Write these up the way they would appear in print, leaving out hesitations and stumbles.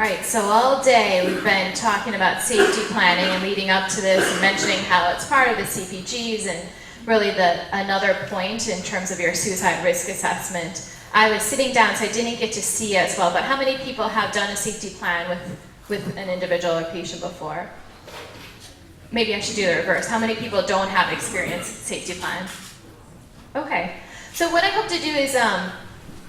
right, so all day we've been talking about safety planning and leading up to this and mentioning how it's part of the CPGs and really another point in terms of your suicide risk assessment. I was sitting down, so I didn't get to see as well, but how many people have done a safety plan with an individual or patient before? Maybe I should do the reverse. How many people don't have experience safety plan? Okay, so what I hope to do is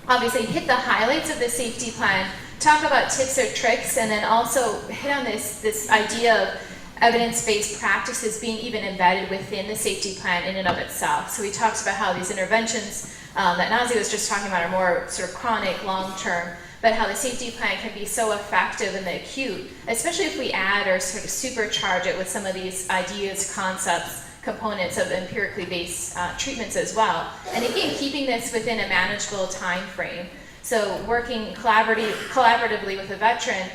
obviously hit the highlights of the safety plan, talk about tips or tricks, and then also hit on this idea of evidence-based practices being even embedded within the safety plan in and of itself. So we talked about how these interventions that Nazi was just talking about are more sort of chronic, long-term, but how the safety plan can be so effective in the acute, especially if we add or sort of supercharge it with some of these ideas, concepts, components of empirically based treatments as well. And again, keeping this within a manageable time frame. So working collaboratively with a veteran,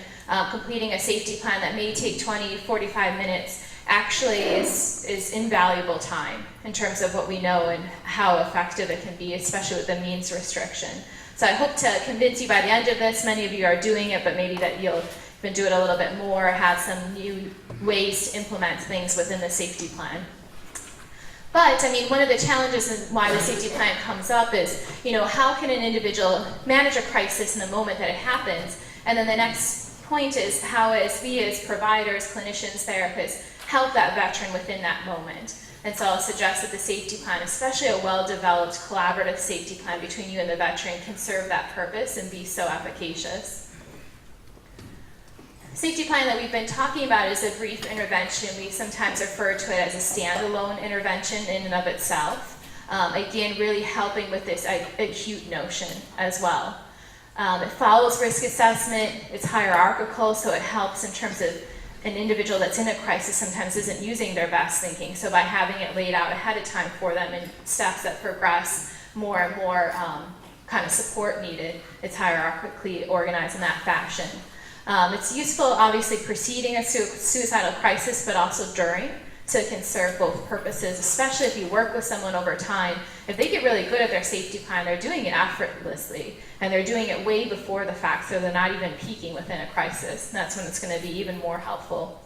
completing a safety plan that may take 20, 45 minutes actually is invaluable time in terms of what we know and how effective it can be, especially with the means restriction. So I hope to convince you by the end of this, many of you are doing it, but maybe that you'll even do it a little bit more, have some new ways to implement things within the safety plan. But, I mean, one of the challenges and why the safety plan comes up is, how can an individual manage a crisis in the moment that it happens? And then the next point is how we as providers, clinicians, therapists, help that veteran within that moment. And so I'll suggest that the safety plan, especially a well-developed collaborative safety plan between you and the veteran, can serve that purpose and be so efficacious. Safety plan that we've been talking about is a brief intervention. We sometimes refer to it as a standalone intervention in and of itself. Again, really helping with this acute notion as well. It follows risk assessment. It's hierarchical, so it helps in terms of an individual that's in a crisis sometimes isn't using their best thinking. So by having it laid out ahead of time for them in steps that progress more and more kind of support needed, it's hierarchically organized in that fashion. It's useful, obviously, preceding a suicidal crisis, but also during, so it can serve both purposes, especially if you work with someone over time. If they get really good at their safety plan, they're doing it effortlessly, and they're doing it way before the fact, so they're not even peaking within a crisis. And that's when it's going to be even more helpful.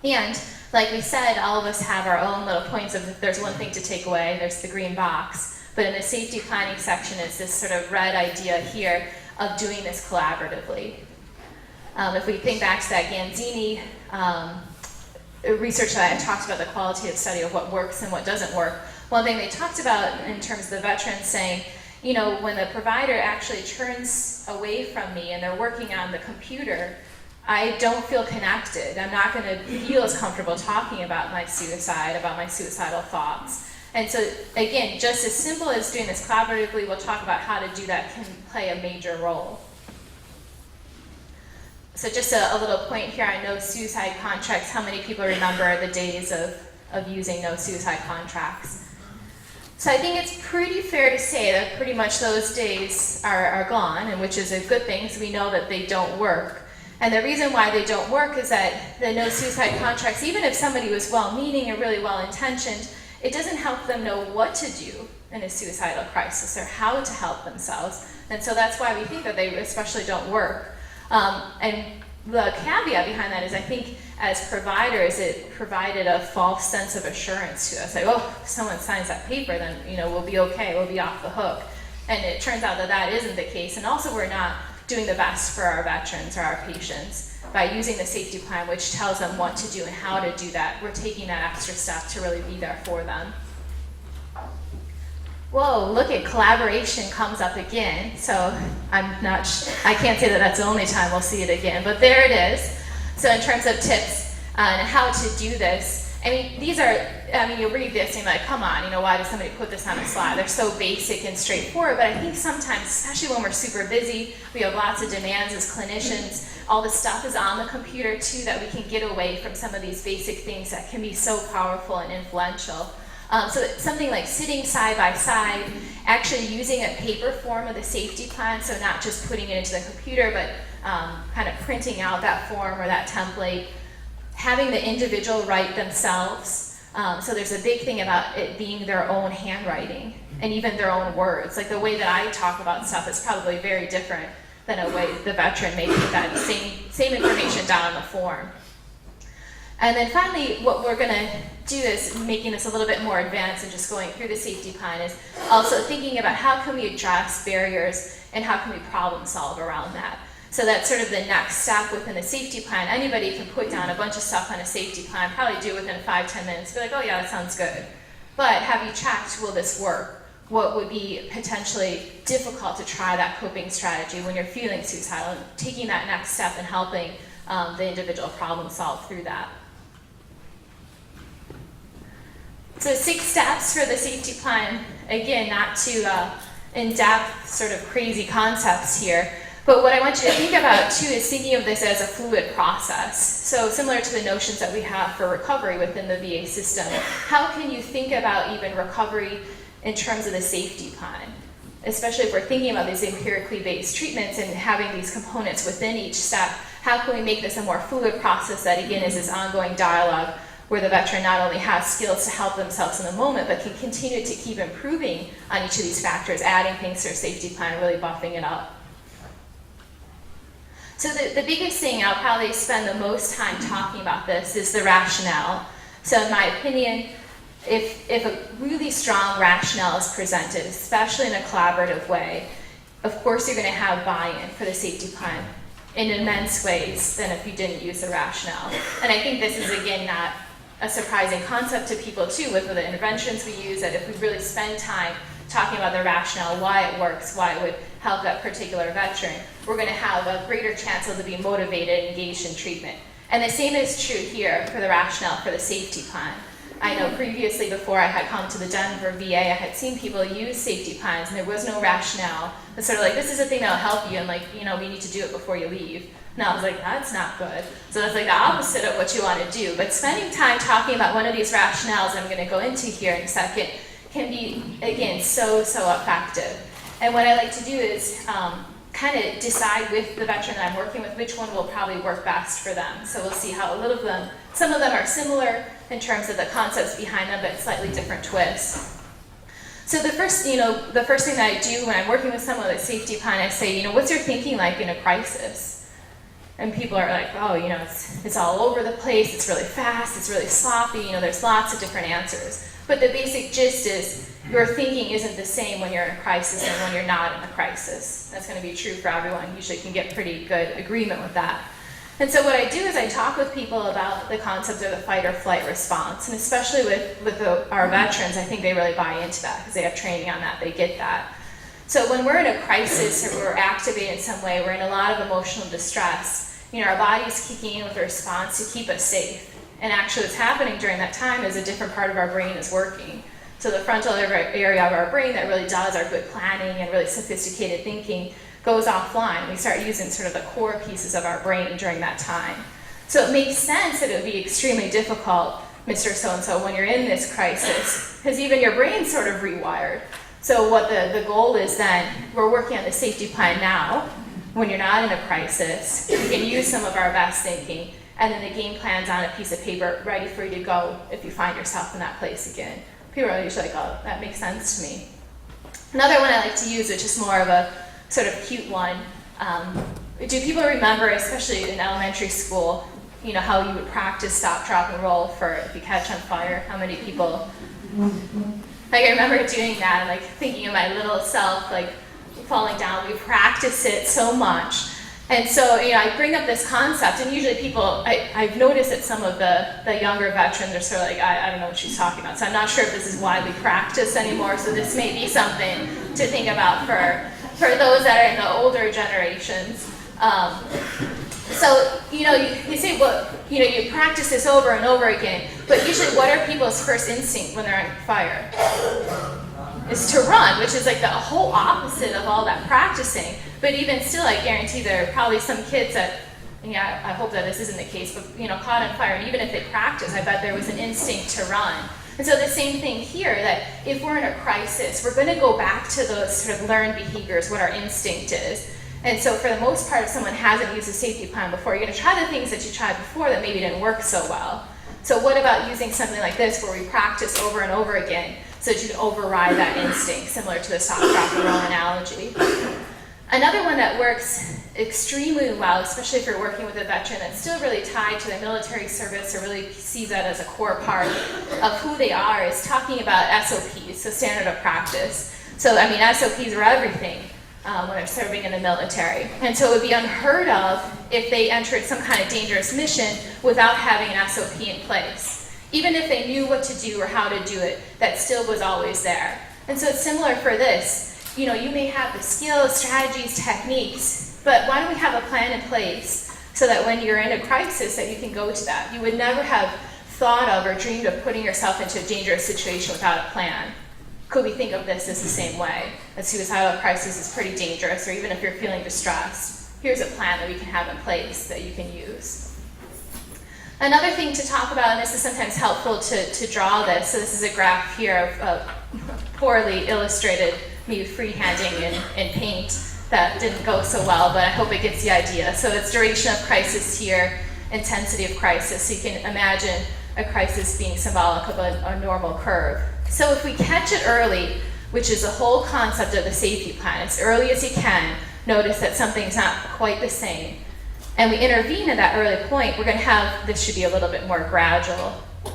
And, like we said, all of us have our own little points of, if there's one thing to take away, there's the green box. But in the safety planning section is this sort of red idea here of doing this collaboratively. If we think back to that Ganzini research that I talked about, the qualitative study of what works and what doesn't work, one thing they talked about in terms of the veterans saying, when the provider actually turns away from me and they're working on the computer, I don't feel connected. I'm not going to feel as comfortable talking about my suicide, about my suicidal thoughts. And so, again, just as simple as doing this collaboratively, we'll talk about how to do that can play a major role. So just a little point here on no suicide contracts. How many people remember the days of using no suicide contracts? So I think it's pretty fair to say that pretty much those days are gone, and which is a good thing, because we know that they don't work. And the reason why they don't work is that the no suicide contracts, even if somebody was well-meaning and really well-intentioned, it doesn't help them know what to do in a suicidal crisis or how to help themselves. And so that's why we think that they especially don't work. And the caveat behind that is, I think as providers, it provided a false sense of assurance to us. Like, oh, if someone signs that paper, then we'll be okay, we'll be off the hook. And it turns out that that isn't the case. And also we're not doing the best for our veterans or our patients by using the safety plan, which tells them what to do and how to do that. We're taking that extra step to really be there for them. Whoa, look at collaboration comes up again. So I can't say that that's the only time we'll see it again, but there it is. So in terms of tips on how to do this, you'll read this and you're like, come on, why does somebody put this on a slide? They're so basic and straightforward, but I think sometimes, especially when we're super busy, we have lots of demands as clinicians, all this stuff is on the computer too, that we can get away from some of these basic things that can be so powerful and influential. So it's something like sitting side by side, actually using a paper form of the safety plan, so not just putting it into the computer, but kind of printing out that form or that template, having the individual write themselves. So there's a big thing about it being their own handwriting and even their own words. Like the way that I talk about stuff is probably very different than a way the veteran may put that same information down on the form. And then finally, what we're going to do is making this a little bit more advanced and just going through the safety plan is also thinking about how can we address barriers and how can we problem solve around that. So that's sort of the next step within the safety plan. Anybody can put down a bunch of stuff on a safety plan, probably do it within 5-10 minutes, be like, oh yeah, that sounds good. But have you checked, will this work? What would be potentially difficult to try that coping strategy when you're feeling suicidal, and taking that next step and helping the individual problem solve through that. So 6 steps for the safety plan. Again, not too in-depth, sort of crazy concepts here. But what I want you to think about, too, is thinking of this as a fluid process. So similar to the notions that we have for recovery within the VA system, how can you think about even recovery in terms of the safety plan? Especially if we're thinking about these empirically based treatments and having these components within each step, how can we make this a more fluid process that, again, is this ongoing dialogue where the veteran not only has skills to help themselves in the moment, but can continue to keep improving on each of these factors, adding things to their safety plan, really buffing it up. So the biggest thing, I'll probably spend the most time talking about this, is the rationale. So in my opinion, if a really strong rationale is presented, especially in a collaborative way, of course you're going to have buy-in for the safety plan in immense ways than if you didn't use the rationale. And I think this is, again, not a surprising concept to people too with the interventions we use, that if we really spend time talking about the rationale, why it works, why it would help that particular veteran, we're going to have a greater chance of them being motivated and engaged in treatment. And the same is true here for the rationale for the safety plan. I know previously, before I had come to the Denver VA, I had seen people use safety plans and there was no rationale. It's sort of like, this is a thing that'll help you, and like, you know, we need to do it before you leave. And I was like, that's not good. So that's like the opposite of what you want to do. But spending time talking about one of these rationales I'm going to go into here in a second can be, again, so effective. And what I like to do is kind of decide with the veteran that I'm working with which one will probably work best for them. So we'll see how some of them are similar in terms of the concepts behind them, but slightly different twists. So the first thing that I do when I'm working with someone with a safety plan, I say, what's your thinking like in a crisis? And people are like, oh, it's all over the place, it's really fast, it's really sloppy, there's lots of different answers. But the basic gist is your thinking isn't the same when you're in a crisis and when you're not in a crisis. That's going to be true for everyone. Usually you can get pretty good agreement with that. And so what I do is I talk with people about the concept of the fight or flight response. And especially with our veterans, I think they really buy into that because they have training on that, they get that. So when we're in a crisis or we're activated in some way, we're in a lot of emotional distress, our body's kicking in with a response to keep us safe. And actually what's happening during that time is a different part of our brain is working. So the frontal area of our brain that really does our good planning and really sophisticated thinking goes offline. We start using sort of the core pieces of our brain during that time. So it makes sense that it would be extremely difficult, Mr. So-and-so, when you're in this crisis, because even your brain's sort of rewired. So what the goal is then, we're working on the safety plan now. When you're not in a crisis, we can use some of our best thinking, and then the game plan's on a piece of paper, ready for you to go if you find yourself in that place again. People are usually like, oh, that makes sense to me. Another one I like to use, which is more of a sort of cute one, do people remember, especially in elementary school, how you would practice stop, drop, and roll for if you catch on fire? How many people? I remember doing that and thinking of my little self, falling down. We practice it so much. And so, I bring up this concept, and usually people, I've noticed that some of the younger veterans are sort of like, I don't know what she's talking about. So I'm not sure if this is widely practiced anymore, so this may be something to think about for those that are in the older generations. So, you say, well, you practice this over and over again, but usually what are people's first instinct when they're on fire? Is to run, which is the whole opposite of all that practicing. But even still, I guarantee there are probably some kids that, I hope that this isn't the case, but caught on fire, and even if they practice, I bet there was an instinct to run. And so the same thing here, that if we're in a crisis, we're going to go back to those sort of learned behaviors, what our instinct is. And so for the most part, if someone hasn't used a safety plan before, you're going to try the things that you tried before that maybe didn't work so well. So what about using something like this where we practice over and over again so that you can override that instinct, similar to the stop, drop, and roll analogy? Another one that works extremely well, especially if you're working with a veteran that's still really tied to their military service or really sees that as a core part of who they are, is talking about SOPs, so standard of practice. So, I mean, SOPs are everything when they're serving in the military. And so it would be unheard of if they entered some kind of dangerous mission without having an SOP in place. Even if they knew what to do or how to do it, that still was always there. And so it's similar for this. You know, you may have the skills, strategies, techniques, but why don't we have a plan in place so that when you're in a crisis that you can go to that? You would never have thought of or dreamed of putting yourself into a dangerous situation without a plan. Could we think of this as the same way? A suicidal crisis is pretty dangerous, or even if you're feeling distressed, here's a plan that we can have in place that you can use. Another thing to talk about, and this is sometimes helpful to draw this, so this is a graph here of poorly illustrated me freehanding in paint that didn't go so well, but I hope it gets the idea. So it's duration of crisis here, intensity of crisis. So you can imagine a crisis being symbolic of a normal curve. So if we catch it early, which is the whole concept of the safety plan, as early as you can, notice that something's not quite the same, and we intervene at that early point, we're going to have, this should be a little bit more gradual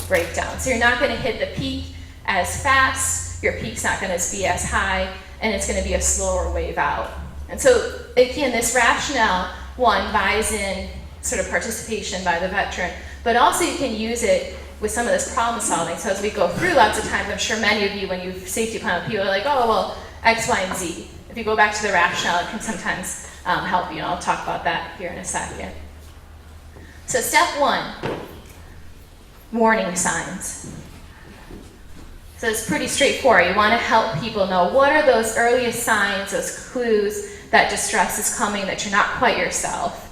breakdown. So you're not going to hit the peak as fast, your peak's not going to be as high, and it's going to be a slower wave out. And so, again, this rationale, one, buys in sort of participation by the veteran, but also you can use it with some of this problem solving. So as we go through, lots of times, I'm sure many of you, when you safety plan with people, are like, oh, well, X, Y, and Z. If you go back to the rationale, it can sometimes help you, and I'll talk about that here in a second. So step one, warning signs. So it's pretty straightforward. You want to help people know what are those earliest signs, those clues that distress is coming, that you're not quite yourself.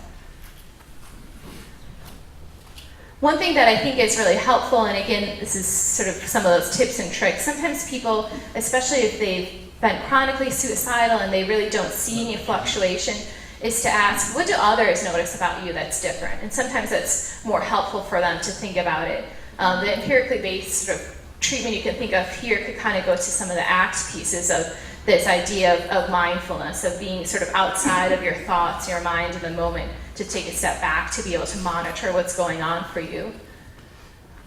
One thing that I think is really helpful, and again, this is sort of some of those tips and tricks, sometimes people, especially if they've been chronically suicidal and they really don't see any fluctuation, is to ask, what do others notice about you that's different? And sometimes that's more helpful for them to think about it. The empirically based sort of treatment you can think of here could kind of go to some of the ACT pieces of this idea of mindfulness, of being sort of outside of your thoughts, your mind in the moment, to take a step back to be able to monitor what's going on for you.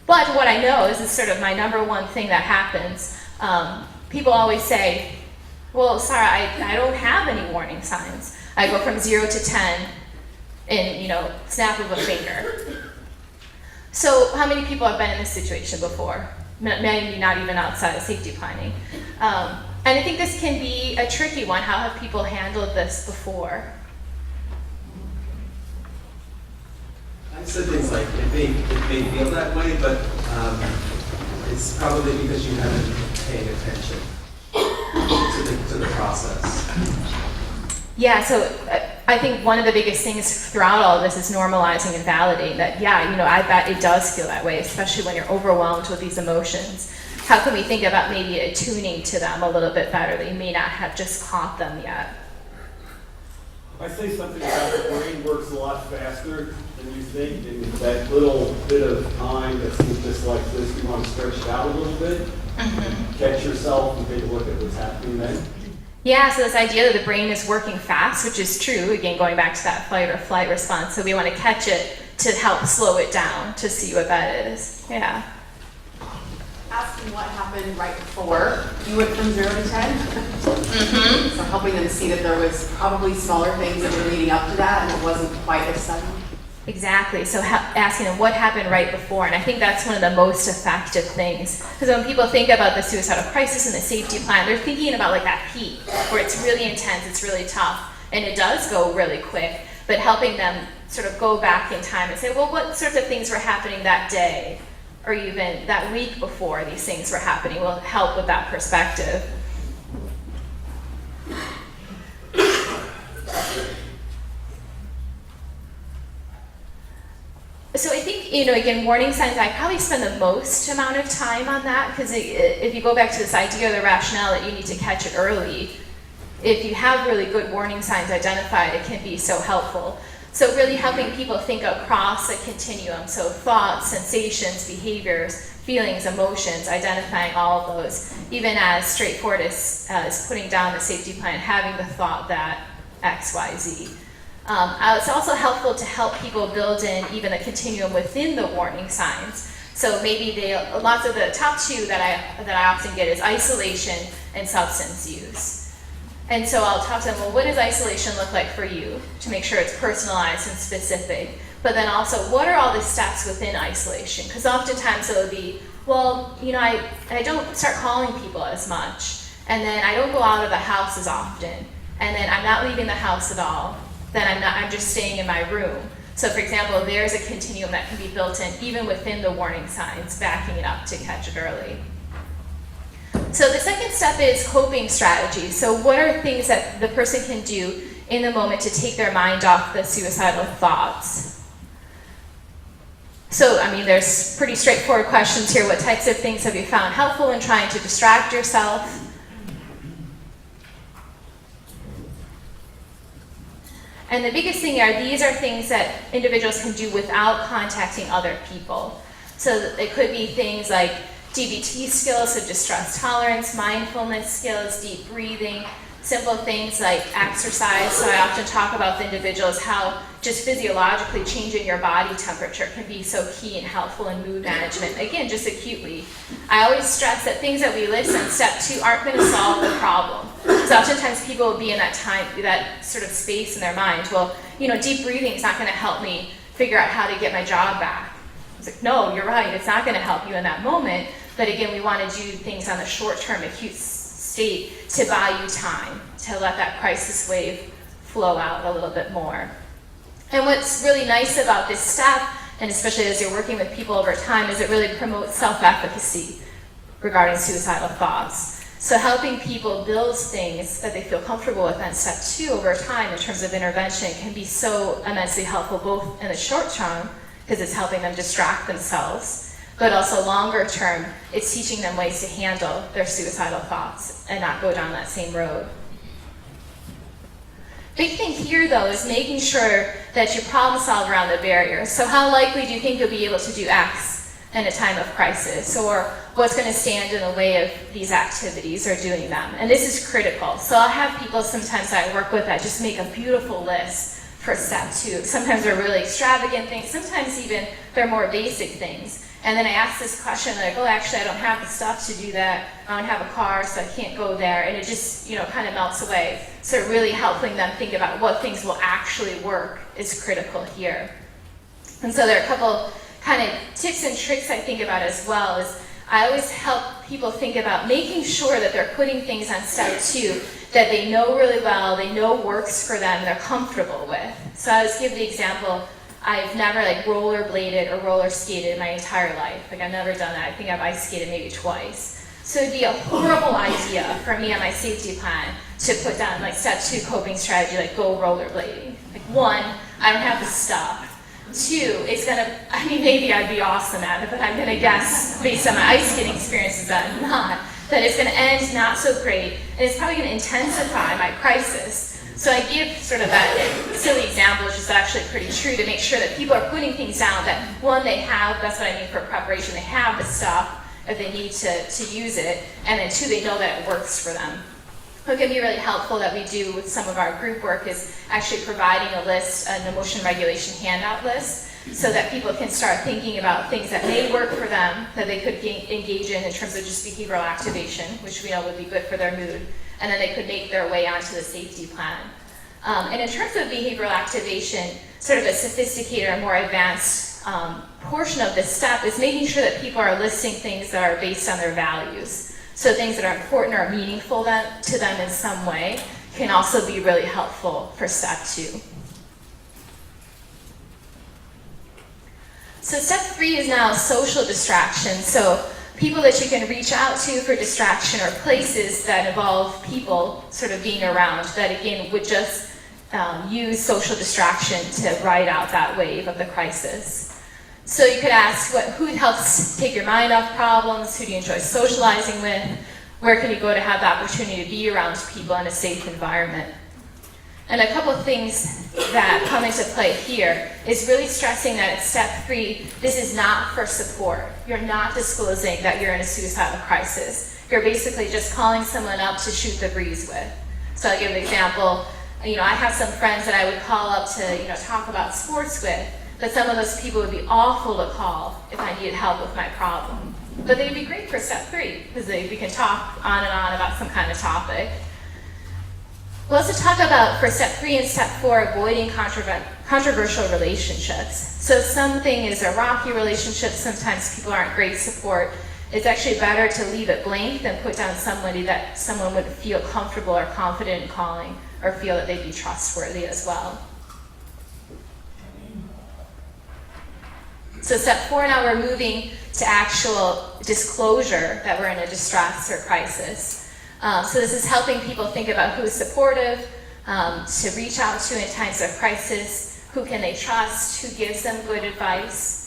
But what I know is sort of my number one thing that happens. People always say, well, Sarah, I don't have any warning signs. I go from 0 to 10 in, snap of a finger. So how many people have been in this situation before? Maybe not even outside of safety planning. And I think this can be a tricky one. How have people handled this before? I said things like, it may feel that way, but it's probably because you haven't paid attention to the process. Yeah, so I think one of the biggest things throughout all of this is normalizing and validating that, I bet it does feel that way, especially when you're overwhelmed with these emotions. How can we think about maybe attuning to them a little bit better, that you may not have just caught them yet? I say something about the brain works a lot faster than you think, and that little bit of time that seems just like this, you want to stretch it out a little bit, catch yourself and take a look at what's happening then. Yeah, so this idea that the brain is working fast, which is true, again, going back to that fight or flight response, so we want to catch it to help slow it down, to see what that is. Yeah. Asking what happened right before you went from 0 to 10. So helping them see that there was probably smaller things that were leading up to that and it wasn't quite as sudden. Exactly, so asking them what happened right before, and I think that's one of the most effective things. Because when people think about the suicidal crisis and the safety plan, they're thinking about like that peak, where it's really intense, it's really tough, and it does go really quick, but helping them sort of go back in time and say, well, what sorts of things were happening that day, or even that week before these things were happening, will help with that perspective. So I think, again, warning signs, I probably spend the most amount of time on that, because if you go back to this idea of the rationale that you need to catch it early, if you have really good warning signs identified, it can be so helpful. So really helping people think across a continuum, so thoughts, sensations, behaviors, feelings, emotions, identifying all of those, even as straightforward as putting down the safety plan, having the thought that X, Y, Z. It's also helpful to help people build in even a continuum within the warning signs. So maybe lots of the top two that I often get is isolation and substance use. And so I'll talk to them, well, what does isolation look like for you, to make sure it's personalized and specific. But then also, what are all the steps within isolation? Because oftentimes it'll be, well, you know, I don't start calling people as much, and then I don't go out of the house as often, and then I'm not leaving the house at all, then I'm just staying in my room. So for example, there's a continuum that can be built in even within the warning signs, backing it up to catch it early. So the second step is coping strategies. So what are things that the person can do in the moment to take their mind off the suicidal thoughts? So, I mean, there's pretty straightforward questions here. What types of things have you found helpful in trying to distract yourself? And the biggest thing are, these are things that individuals can do without contacting other people. So it could be things like DBT skills, so distress tolerance, mindfulness skills, deep breathing, simple things like exercise. So I often talk about the individuals how just physiologically changing your body temperature can be so key and helpful in mood management. Again, just acutely. I always stress that things that we list on step 2 aren't going to solve the problem. Because oftentimes people will be in that time, that sort of space in their mind. Well, you know, deep breathing is not going to help me figure out how to get my job back. It's like, no, you're right. It's not going to help you in that moment. But again, we want to do things on the short-term acute state to buy you time, to let that crisis wave flow out a little bit more. And what's really nice about this step, and especially as you're working with people over time, is it really promotes self-efficacy regarding suicidal thoughts. So helping people build things that they feel comfortable with on step 2 over time in terms of intervention can be so immensely helpful, both in the short term, because it's helping them distract themselves, but also longer term, it's teaching them ways to handle their suicidal thoughts and not go down that same road. Big thing here, though, is making sure that you problem solve around the barriers. So how likely do you think you'll be able to do X in a time of crisis? Or what's going to stand in the way of these activities or doing them? And this is critical. So I'll have people sometimes I work with that just make a beautiful list for step 2. Sometimes they're really extravagant things. Sometimes even they're more basic things. And then I ask this question, like, oh, actually, I don't have the stuff to do that. I don't have a car, so I can't go there. And it just, you know, kind of melts away. So really helping them think about what things will actually work is critical here. And so there are a couple kind of tips and tricks I think about as well. Is I always help people think about making sure that they're putting things on step 2 that they know really well, they know works for them, they're comfortable with. So I always give the example, I've never like rollerbladed or roller skated my entire life. Like I've never done that. I think I've ice skated maybe twice. So it'd be a horrible idea for me on my safety plan to put down like step 2 coping strategy, like go rollerblading. Like 1, I don't have the stuff. 2, it's gonna, I mean maybe I'd be awesome at it, but I'm gonna guess based on my ice skating experiences that I'm not, that it's gonna end not so great, and it's probably gonna intensify my crisis. So I give sort of that silly example, which is actually pretty true, to make sure that people are putting things down that, 1, they have, that's what I mean for preparation, they have the stuff if they need to use it, and then 2, they know that it works for them. What can be really helpful that we do with some of our group work is actually providing a list, an emotion regulation handout list, so that people can start thinking about things that may work for them, that they could engage in terms of just behavioral activation, which we know would be good for their mood, and then they could make their way onto the safety plan. And in terms of behavioral activation, sort of a sophisticated or more advanced portion of this step is making sure that people are listing things that are based on their values. So things that are important or meaningful to them in some way can also be really helpful for step 2. So step 3 is now social distraction. So people that you can reach out to for distraction, or places that involve people sort of being around that again would just use social distraction to ride out that wave of the crisis. So you could ask, who helps take your mind off problems? Who do you enjoy socializing with? Where can you go to have the opportunity to be around people in a safe environment? And a couple of things that come into play here is really stressing that at step 3, this is not for support. You're not disclosing that you're in a suicidal crisis. You're basically just calling someone up to shoot the breeze with. So I'll give an example. You know, I have some friends that I would call up to, you know, talk about sports with, but some of those people would be awful to call if I needed help with my problem. But they'd be great for step 3, because we can talk on and on about some kind of topic. We'll also talk about, for step 3 and step 4, avoiding controversial relationships. So if something is a rocky relationship, sometimes people aren't great support. It's actually better to leave it blank than put down somebody that someone would feel comfortable or confident in calling, or feel that they'd be trustworthy as well. So step 4 now, we're moving to actual disclosure that we're in a distress or crisis. So this is helping people think about who's supportive, to reach out to in times of crisis, who can they trust, who gives them good advice.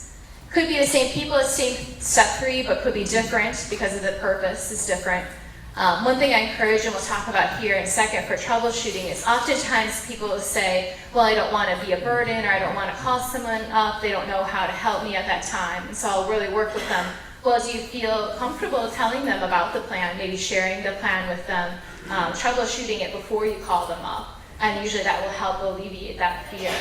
Could be the same people as step 3, but could be different because of the purpose is different. One thing I encourage, and we'll talk about here in a second for troubleshooting, is oftentimes people will say, well, I don't want to be a burden, or I don't want to call someone up, they don't know how to help me at that time, and so I'll really work with them. Well, do you feel comfortable telling them about the plan, maybe sharing the plan with them, troubleshooting it before you call them up? And usually that will help alleviate that fear.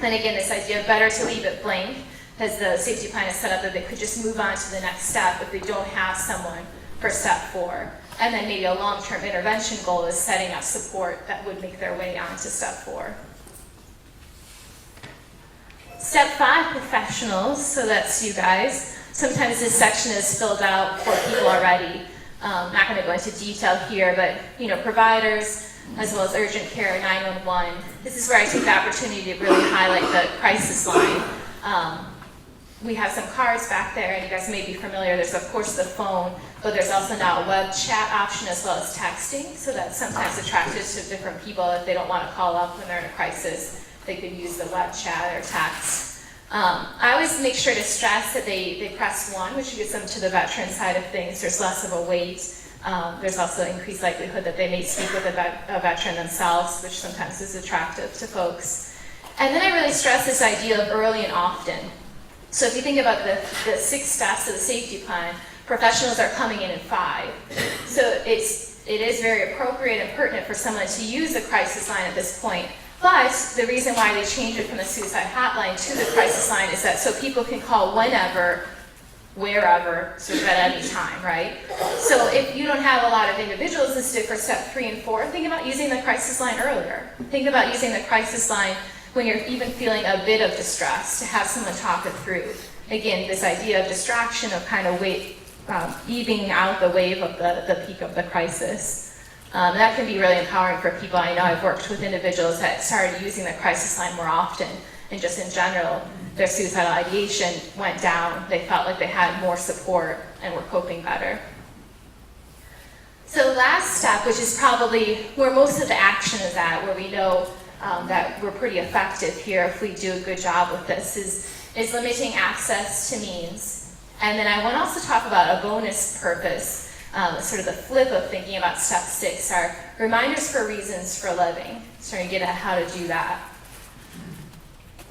And again, this idea of better to leave it blank, as the safety plan is set up that they could just move on to the next step if they don't have someone for step 4. And then maybe a long-term intervention goal is setting up support that would make their way on to step 4. Step 5, professionals, so that's you guys. Sometimes this section is filled out for people already. Not going to go into detail here, but you know, providers, as well as urgent care, 911. This is where I take the opportunity to really highlight the crisis line. We have some cards back there, and you guys may be familiar. There's, of course, the phone, but there's also now a web chat option as well as texting, so that's sometimes attractive to different people. If they don't want to call up when they're in a crisis, they could use the web chat or text. I always make sure to stress that they press 1, which gets them to the veteran side of things. There's less of a wait. There's also increased likelihood that they may speak with a veteran themselves, which sometimes is attractive to folks. And then I really stress this idea of early and often. So if you think about the 6 steps of the safety plan, professionals are coming in 5. So it is very appropriate and pertinent for someone to use the crisis line at this point. But the reason why they changed it from the suicide hotline to the crisis line is that so people can call whenever, wherever, sort of at any time, right? So if you don't have a lot of individuals listed for step 3 and 4, think about using the crisis line earlier. Think about using the crisis line when you're even feeling a bit of distress, to have someone talk it through. Again, this idea of distraction, of kind of evening out the wave of the peak of the crisis. That can be really empowering for people. I know I've worked with individuals that started using the crisis line more often, and just in general, their suicidal ideation went down. They felt like they had more support and were coping better. So last step, which is probably where most of the action is at, where we know that we're pretty effective here if we do a good job with this, is limiting access to means. And then I want to also talk about a bonus purpose, sort of the flip of thinking about step 6, are reminders for reasons for living. So we're going to get at how to do that.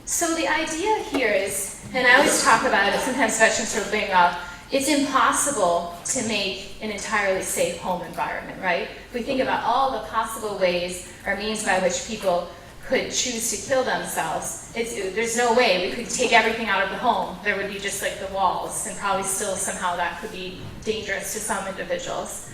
So the idea here is, and I always talk about it, sometimes veterans will bring up, it's impossible to make an entirely safe home environment, right? If we think about all the possible ways or means by which people could choose to kill themselves, there's no way we could take everything out of the home. There would be just like the walls, and probably still somehow that could be dangerous to some individuals.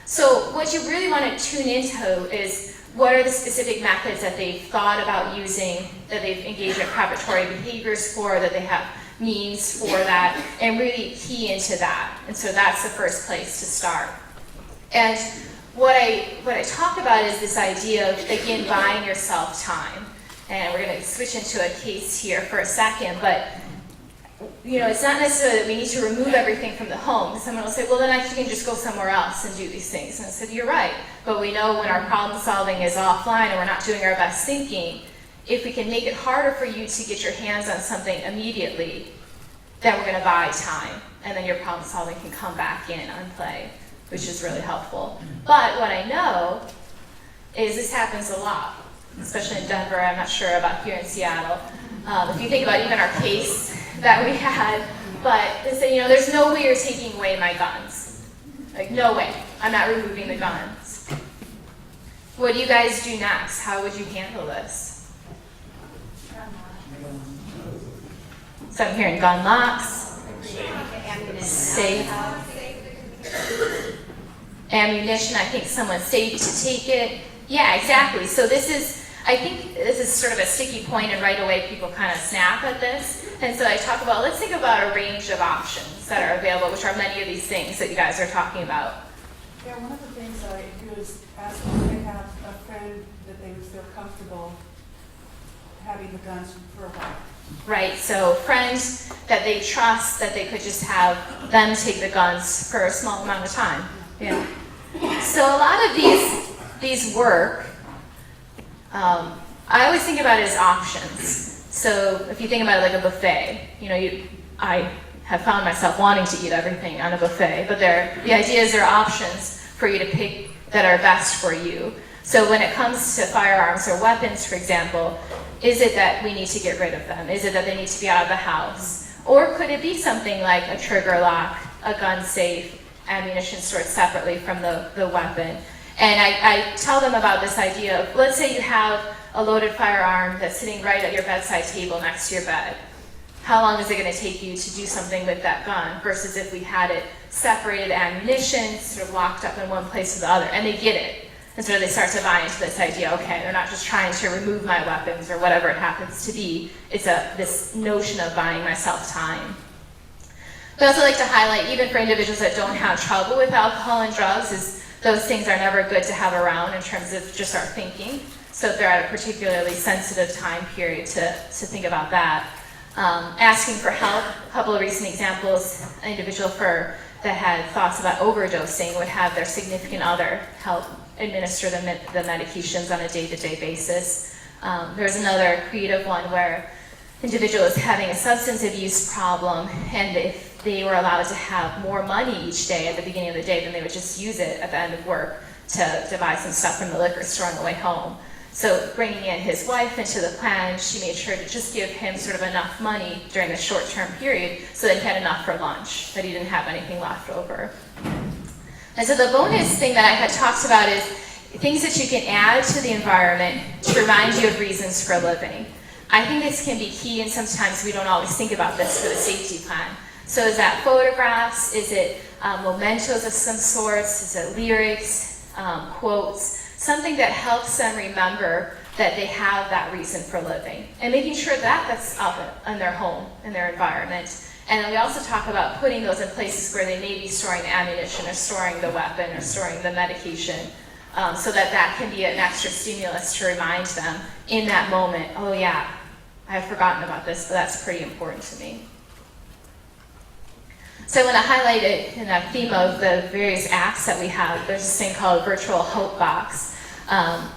So what you really want to tune into is what are the specific methods that they've thought about using, that they've engaged in preparatory behaviors for, that they have means for that, and really key into that. And so that's the first place to start. And what I talk about is this idea of, again, buying yourself time. And we're going to switch into a case here for a second, but you know, it's not necessarily that we need to remove everything from the home. Someone will say, well, then I can just go somewhere else and do these things. And I said, you're right. But we know when our problem solving is offline and we're not doing our best thinking, if we can make it harder for you to get your hands on something immediately, then we're going to buy time. And then your problem solving can come back in on play, which is really helpful. But what I know is this happens a lot, especially in Denver. I'm not sure about here in Seattle. If you think about even our case that we had, but they say, you know, there's no way you're taking away my guns. Like, no way. I'm not removing the guns. What do you guys do next? How would you handle this? So I'm hearing gun locks, safe, ammunition. I think someone's safe to take it. Yeah, exactly. So I think this is sort of a sticky point, and right away people kind of snap at this. And so I talk about, let's think about a range of options that are available, which are many of these things that you guys are talking about. Yeah, one of the things I do is ask if they have a friend that they would feel comfortable having the guns for a while. Right, so friends that they trust, that they could just have them take the guns for a small amount of time. Yeah. So a lot of these work, I always think about it as options. So if you think about it like a buffet, I have found myself wanting to eat everything on a buffet, but the idea is there are options for you to pick that are best for you. So when it comes to firearms or weapons, for example, is it that we need to get rid of them? Is it that they need to be out of the house? Or could it be something like a trigger lock, a gun safe, ammunition stored separately from the weapon? And I tell them about this idea of, let's say you have a loaded firearm that's sitting right at your bedside table next to your bed. How long is it going to take you to do something with that gun versus if we had it separated ammunition, sort of locked up in one place or the other, and they get it. And so they start to buy into this idea, okay, they're not just trying to remove my weapons or whatever it happens to be, it's this notion of buying myself time. But I also like to highlight, even for individuals that don't have trouble with alcohol and drugs, is those things are never good to have around in terms of just our thinking. So if they're at a particularly sensitive time period to think about that. Asking for help, a couple of recent examples, an individual that had thoughts about overdosing would have their significant other help administer the medications on a day-to-day basis. There's another creative one where the individual is having a substance abuse problem, and if they were allowed to have more money each day at the beginning of the day, then they would just use it at the end of work to buy some stuff from the liquor store on the way home. So bringing in his wife into the plan, she made sure to just give him sort of enough money during the short-term period so that he had enough for lunch, that he didn't have anything left over. And so the bonus thing that I had talked about is things that you can add to the environment to remind you of reasons for living. I think this can be key, and sometimes we don't always think about this for the safety plan. So is that photographs? Is it mementos of some sorts? Is it lyrics, quotes? Something that helps them remember that they have that reason for living. And making sure that that's up in their home, in their environment. And then we also talk about putting those in places where they may be storing the ammunition or storing the weapon or storing the medication, so that can be an extra stimulus to remind them in that moment, oh yeah, I've forgotten about this, but that's pretty important to me. So I want to highlight it in that theme of the various apps that we have. There's this thing called Virtual Hope Box,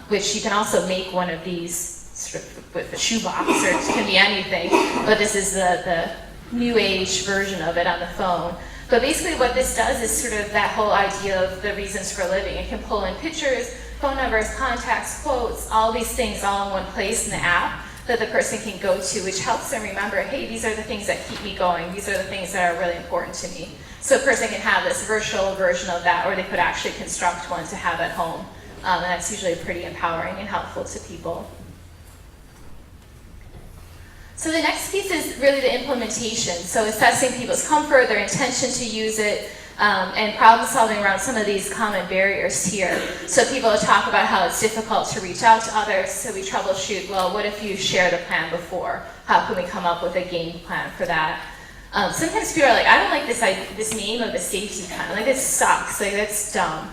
which you can also make one of these sort of with a shoebox, or it can be anything, but this is the new age version of it on the phone. But basically what this does is sort of that whole idea of the reasons for living. It can pull in pictures, phone numbers, contacts, quotes, all these things all in one place in the app that the person can go to, which helps them remember, hey, these are the things that keep me going. These are the things that are really important to me. So a person can have this virtual version of that, or they could actually construct one to have at home. And that's usually pretty empowering and helpful to people. So the next piece is really the implementation. So assessing people's comfort, their intention to use it, and problem solving around some of these common barriers here. So people talk about how it's difficult to reach out to others, so we troubleshoot, well, what if you shared a plan before? How can we come up with a game plan for that? Sometimes people are like, I don't like this name of the safety plan. Like, it sucks, like, that's dumb.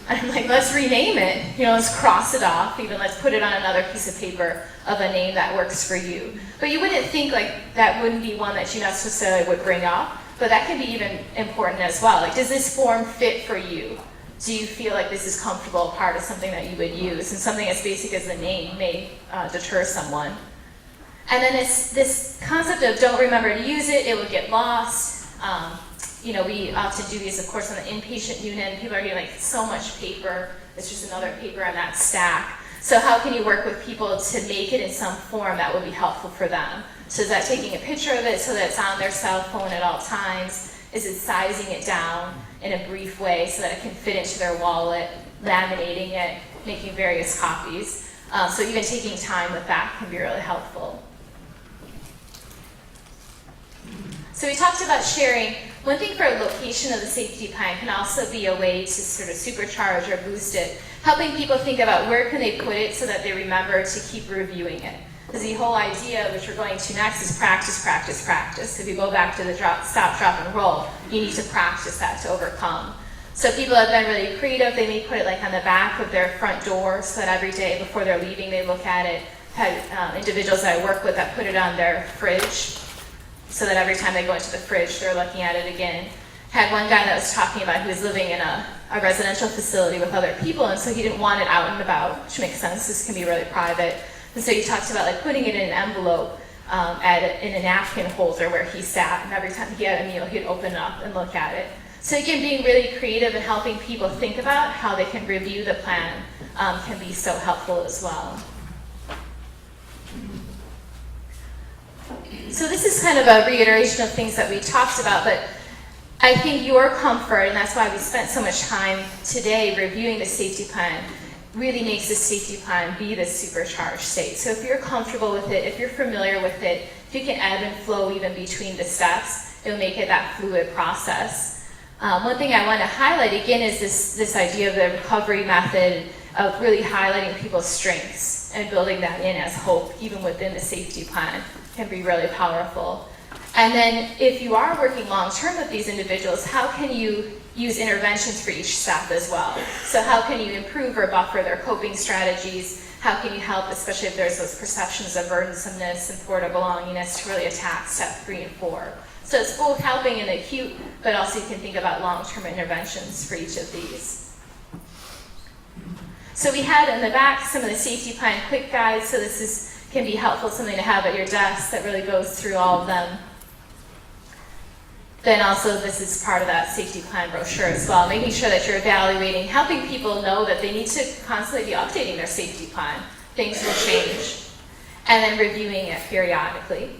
And I'm like, let's rename it. Let's cross it off. Even let's put it on another piece of paper of a name that works for you. But you wouldn't think like that wouldn't be one that you necessarily would bring up. But that can be even important as well. Like, does this form fit for you? Do you feel like this is comfortable, part of something that you would use? And something as basic as the name may deter someone. And then it's this concept of don't remember to use it, it will get lost. We often do these, of course, on the inpatient unit, and people are getting like so much paper. It's just another paper on that stack. So how can you work with people to make it in some form that would be helpful for them? So is that taking a picture of it so that it's on their cell phone at all times? Is it sizing it down in a brief way so that it can fit into their wallet, laminating it, making various copies. So even taking time with that can be really helpful. So we talked about sharing. One thing for a location of the safety plan can also be a way to sort of supercharge or boost it, helping people think about where can they put it so that they remember to keep reviewing it. Because the whole idea, which we're going to next, is practice, practice, practice. If you go back to the stop, drop, and roll, you need to practice that to overcome. So people have been really creative. They may put it like on the back of their front door so that every day before they're leaving they look at it. Had individuals that I work with that put it on their fridge so that every time they go into the fridge they're looking at it again. Had one guy that was talking about he was living in a residential facility with other people, and so he didn't want it out and about, which makes sense. This can be really private. And so he talked about like putting it in an envelope in a napkin holder where he sat, and every time he had a meal he'd open it up and look at it. So again, being really creative and helping people think about how they can review the plan can be so helpful as well. So this is kind of a reiteration of things that we talked about, but I think your comfort, and that's why we spent so much time today reviewing the safety plan, really makes the safety plan be the supercharged state. So if you're comfortable with it, if you're familiar with it, if you can ebb and flow even between the steps, it'll make it that fluid process. One thing I want to highlight again is this idea of the recovery method of really highlighting people's strengths and building that in as hope, even within the safety plan, can be really powerful. And then if you are working long-term with these individuals, how can you use interventions for each step as well? So how can you improve or buffer their coping strategies? How can you help, especially if there's those perceptions of burdensomeness and poor belongingness, to really attack step 3 and 4? So it's both helping in the acute, but also you can think about long-term interventions for each of these. So we had in the back some of the safety plan quick guides, so this can be helpful, something to have at your desk that really goes through all of them. Then also this is part of that safety plan brochure as well, making sure that you're evaluating, helping people know that they need to constantly be updating their safety plan. Things will change. And then reviewing it periodically.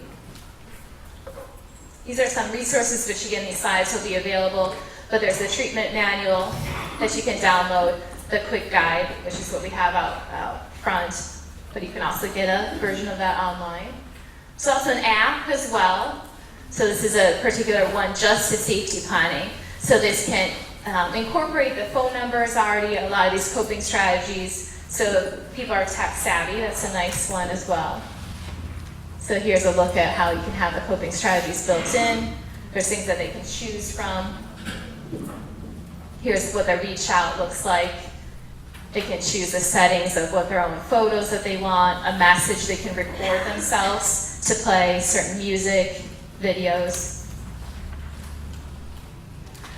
These are some resources, which again, these slides will be available, but there's the treatment manual that you can download, the quick guide, which is what we have out front, but you can also get a version of that online. There's also an app as well. So this is a particular one just to safety planning. So this can incorporate the phone numbers already, a lot of these coping strategies. So people are tech savvy, that's a nice one as well. So here's a look at how you can have the coping strategies built in. There's things that they can choose from. Here's what their reach out looks like. They can choose the settings of what their own photos that they want, a message they can record themselves to play certain music, videos.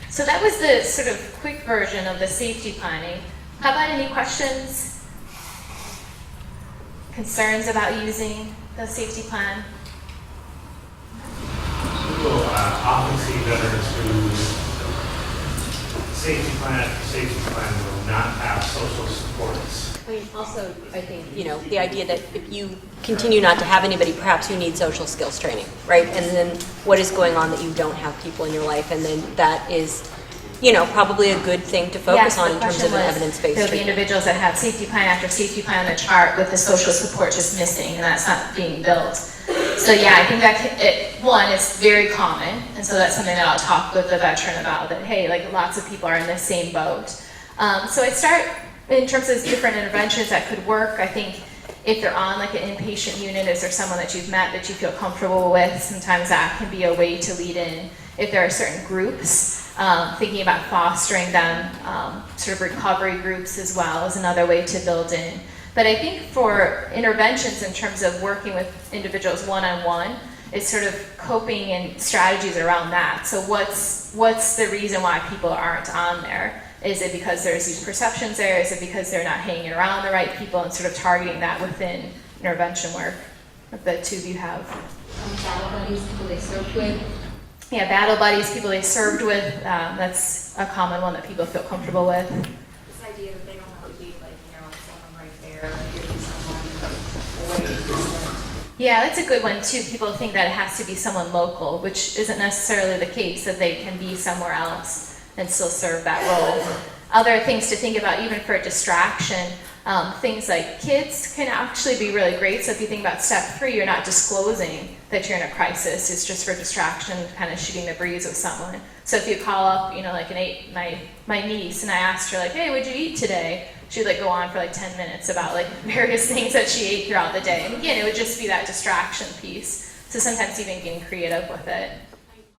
So that was the sort of quick version of the safety planning. How about any questions? Concerns about using the safety plan? People often see veterans whose safety plan after safety plan will not have social supports. I mean, also, I think, the idea that if you continue not to have anybody, perhaps you need social skills training, right? And then what is going on that you don't have people in your life? And then that is, probably a good thing to focus on in terms of an evidence-based There'll be treatment. individuals that have safety plan after safety plan on the chart with the social support just missing, and that's not being built. So yeah, I think that one, it's very common, and so that's something that I'll talk with the veteran about, that hey, like lots of people are in the same boat. So I start in terms of different interventions that could work. I think if they're on like an inpatient unit, is there someone that you've met that you feel comfortable with? Sometimes that can be a way to lead in. If there are certain groups, thinking about fostering them, sort of recovery groups as well is another way to build in. But I think for interventions in terms of working with individuals one-on-one, it's sort of coping and strategies around that. So what's the reason why people aren't on there? Is it because there's these perceptions there? Is it because they're not hanging around the right people, and sort of targeting that within intervention work that the two of you have? Battle buddies, people they served with. Yeah, battle buddies, people they served with, that's a common one that people feel comfortable with. This idea that they don't have to be like, someone right there, giving someone away. Yeah, that's a good one too. People think that it has to be someone local, which isn't necessarily the case, that they can be somewhere else and still serve that role. Other things to think about, even for distraction, Things like kids can actually be really great. So if you think about step 3, you're not disclosing that you're in a crisis. It's just for distraction, kind of shooting the breeze with someone. So if you call up, like my niece, and I asked her like, hey, what'd you eat today? She'd like go on for like 10 minutes about like various things that she ate throughout the day. And again, it would just be that distraction piece. So sometimes even getting creative with it.